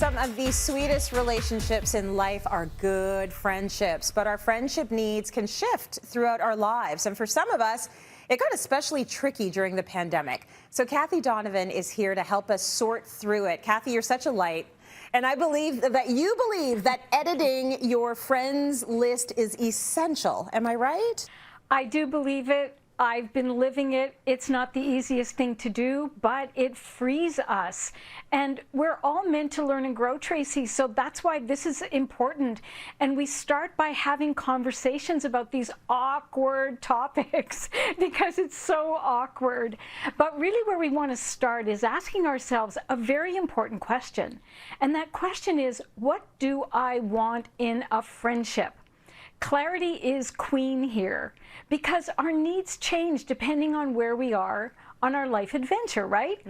Some of the sweetest relationships in life are good friendships, but our friendship needs can shift throughout our lives. And for some of us, it got especially tricky during the pandemic. So Kathie Donovan is here to help us sort through it. Kathie, you're such a light. And I believe that you believe that editing your friends list is essential. Am I right? I do believe it. I've been living it. It's not the easiest thing to do, but it frees us. And we're all meant to learn and grow, Tracy, so that's why this is important. And we start by having conversations about these awkward topics because it's so awkward. But really where we want to start is asking ourselves a very important question. And that question is, what do I want in a friendship? Clarity is queen here because our needs change depending on where we are on our life adventure, right?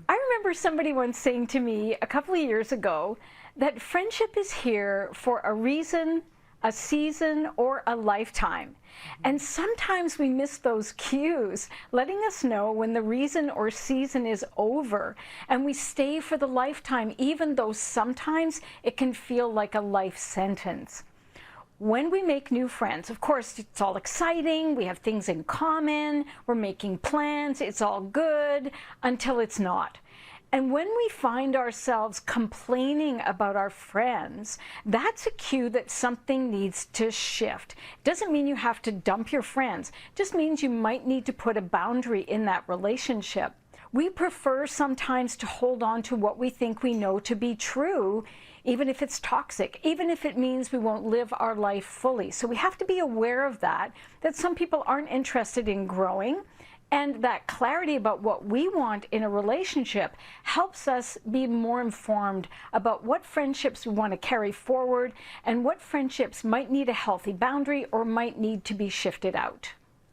I remember somebody once saying to me a couple of years ago that friendship is here for a reason, a season, or a lifetime. And sometimes we miss those cues, letting us know when the reason or season is over, and we stay for the lifetime, even though sometimes it can feel like a life sentence. When we make new friends, of course, it's all exciting, we have things in common, we're making plans, it's all good, until it's not. And when we find ourselves complaining about our friends, that's a cue that something needs to shift. It doesn't mean you have to dump your friends, it just means you might need to put a boundary in that relationship. We prefer sometimes to hold on to what we think we know to be true, even if it's toxic, even if it means we won't live our life fully. So we have to be aware of that some people aren't interested in growing, and that clarity about what we want in a relationship helps us be more informed about what friendships we want to carry forward and what friendships might need a healthy boundary or might need to be shifted out.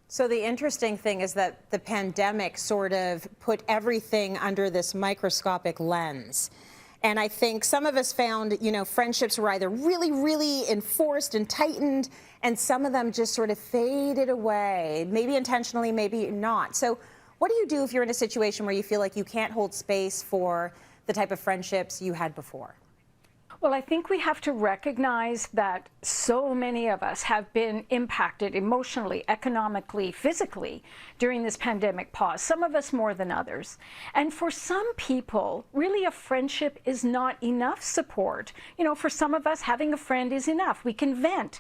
So the interesting thing is that the pandemic sort of put everything under this microscopic lens. And I think some of us found, friendships were either really, really enforced and tightened, and some of them just sort of faded away, maybe intentionally, maybe not. So what do you do if you're in a situation where you feel like you can't hold space for the type of friendships you had before? Well, I think we have to recognize that so many of us have been impacted emotionally, economically, physically during this pandemic pause, some of us more than others. And for some people, really a friendship is not enough support. For some of us, having a friend is enough. We can vent.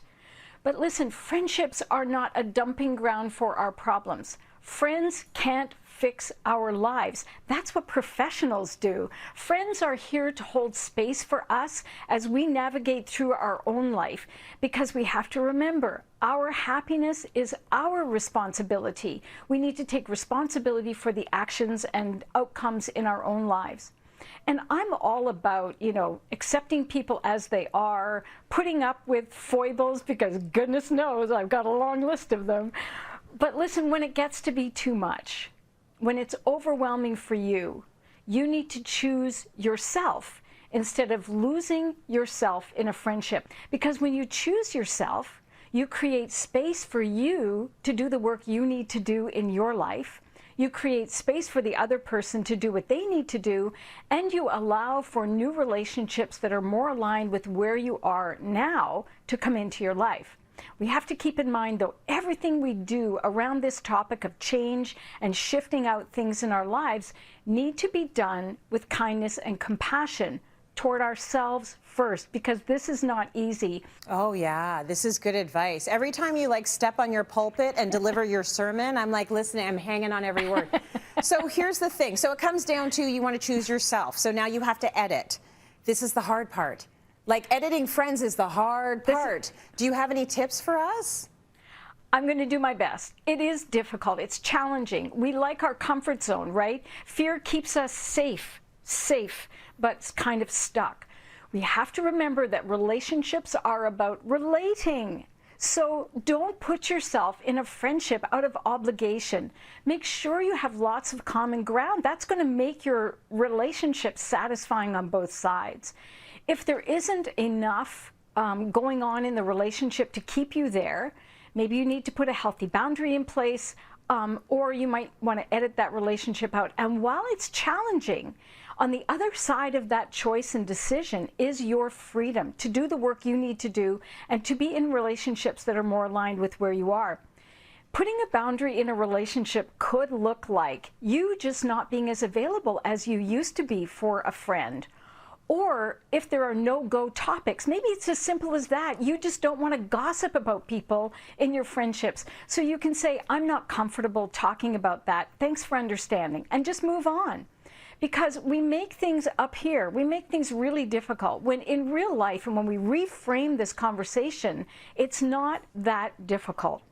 But listen, friendships are not a dumping ground for our problems. Friends can't fix our lives. That's what professionals do. Friends are here to hold space for us as we navigate through our own life, because we have to remember our happiness is our responsibility. We need to take responsibility for the actions and outcomes in our own lives. And I'm all about, accepting people as they are, putting up with foibles, because goodness knows I've got a long list of them. But listen, when it gets to be too much, when it's overwhelming for you, you need to choose yourself instead of losing yourself in a friendship. Because when you choose yourself, you create space for you to do the work you need to do in your life. You create space for the other person to do what they need to do, and you allow for new relationships that are more aligned with where you are now to come into your life. We have to keep in mind, though, everything we do around this topic of change and shifting out things in our lives need to be done with kindness and compassion toward ourselves first, because this is not easy. Oh yeah, this is good advice. Every time you step on your pulpit and deliver your sermon, I'm listening, I'm hanging on every word. So here's the thing. So it comes down to, you want to choose yourself. So now you have to edit. This is the hard part. Editing friends is the hard part. Do you have any tips for us? I'm going to do my best. It is difficult. It's challenging. We like our comfort zone, right? Fear keeps us safe, but kind of stuck. We have to remember that relationships are about relating. So don't put yourself in a friendship out of obligation. Make sure you have lots of common ground. That's going to make your relationship satisfying on both sides. If there isn't enough going on in the relationship to keep you there, maybe you need to put a healthy boundary in place, or you might want to edit that relationship out. And while it's challenging, On the other side of that choice and decision is your freedom to do the work you need to do and to be in relationships that are more aligned with where you are. Putting a boundary in a relationship could look like you just not being as available as you used to be for a friend. Or if there are no-go topics, maybe it's as simple as that. You just don't want to gossip about people in your friendships. So you can say, I'm not comfortable talking about that. Thanks for understanding. And just move on. Because we make things up here, we make things really difficult. When in real life and when we reframe this conversation, it's not that difficult.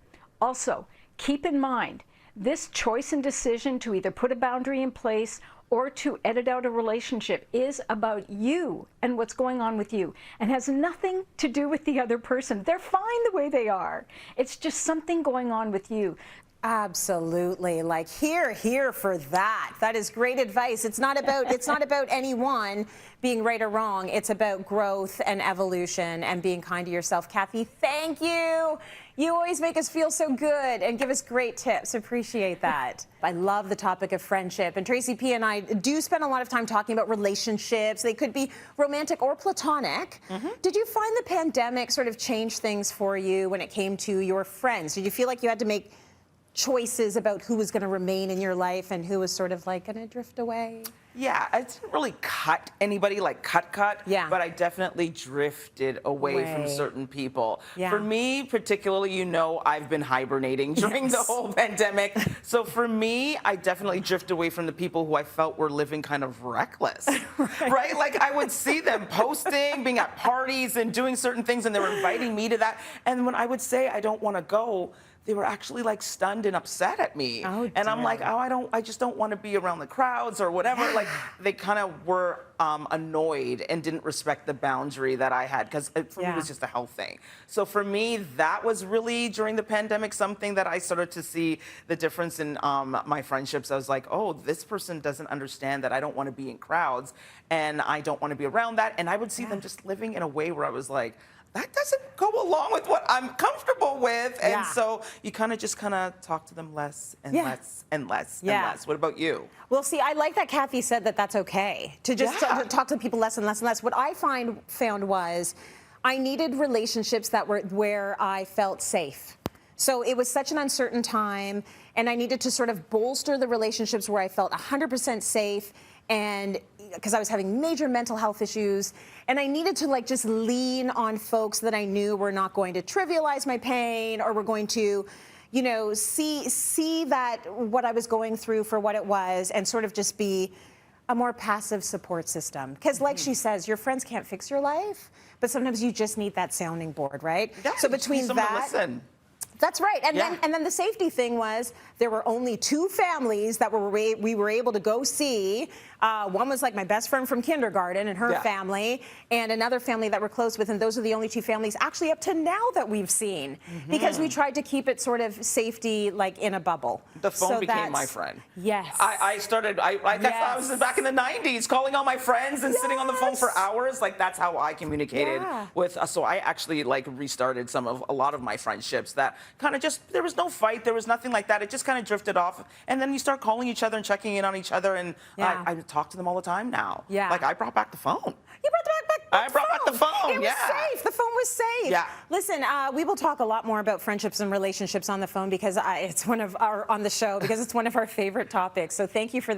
Also, keep in mind, this choice and decision to either put a boundary in place or to edit out a relationship is about you and what's going on with you and has nothing to do with the other person. They're fine the way they are. It's just something going on with you. Absolutely. Like here for that. That is great advice. It's not about anyone being right or wrong. It's about growth and evolution and being kind to yourself. Kathie, thank you. You always make us feel so good and give us great tips. Appreciate that. I love the topic of friendship. And Tracy P. and I do spend a lot of time talking about relationships. They could be romantic or platonic. Did you find the pandemic sort of change things for you when it came to your friends? Did you feel like you had to make choices about who was going to remain in your life and who was sort of like going to drift away? Yeah, I didn't really cut anybody, like cut. Yeah. But I definitely drifted away from certain people. Yeah. For me, particularly, you know, I've been hibernating during the whole pandemic. So for me, I definitely drift away from the people who I felt were living kind of reckless, right? Like I would see them posting, being at parties and doing certain things, and they were inviting me to that. And when I would say I don't want to go, they were actually like stunned and upset at me. Oh, and I'm dear. like, I just don't want to be around the crowds or whatever. Yeah. Like they kind of were annoyed and didn't respect the boundary that I had, because for me it was just a health thing. So for me, that was really during the pandemic something that I started to see the difference in my friendships. I was like, oh, this person doesn't understand that I don't want to be in crowds and I don't want to be around that. And I would see them just living in a way where I was like, that doesn't go along with what I'm comfortable with. And so you kind of talk to them less and less and less and less. What about you? Well, see, I like that Kathie said that that's okay to just talk to people less and less and less. What I found was I needed relationships that were where I felt safe. So it was such an uncertain time, and I needed to sort of bolster the relationships where I felt 100% safe, and because I was having major mental health issues, and I needed to like just lean on folks that I knew were not going to trivialize my pain or were going to, you know, see that what I was going through for what it was and sort of just be a more passive support system. Because like she says, your friends can't fix your life, but sometimes you just need that sounding board, right? Yeah, so between that, listen. That's right. And then the safety thing was there were only two families that we were able to go see. One was like my best friend from kindergarten and her family, and another family that we're close with, and those are the only two families actually up to now that we've seen, because we tried to keep it sort of safety like in a bubble. The phone became my friend. Yes. I started, I was back in the 90s, calling all my friends and sitting on the phone for hours. Like that's how I communicated with, so I actually like restarted a lot of my friendships that kind of just, there was no fight, there was nothing like that. It just kind of drifted off. And then you start calling each other and checking in on each other, and I talk to them all the time now. Yeah. Like I brought back the phone. You brought back I brought back the phone. It was safe. The phone was safe. Yeah. Listen, we will talk a lot more about friendships and relationships on the phone because it's one of our favorite topics. So thank you for that.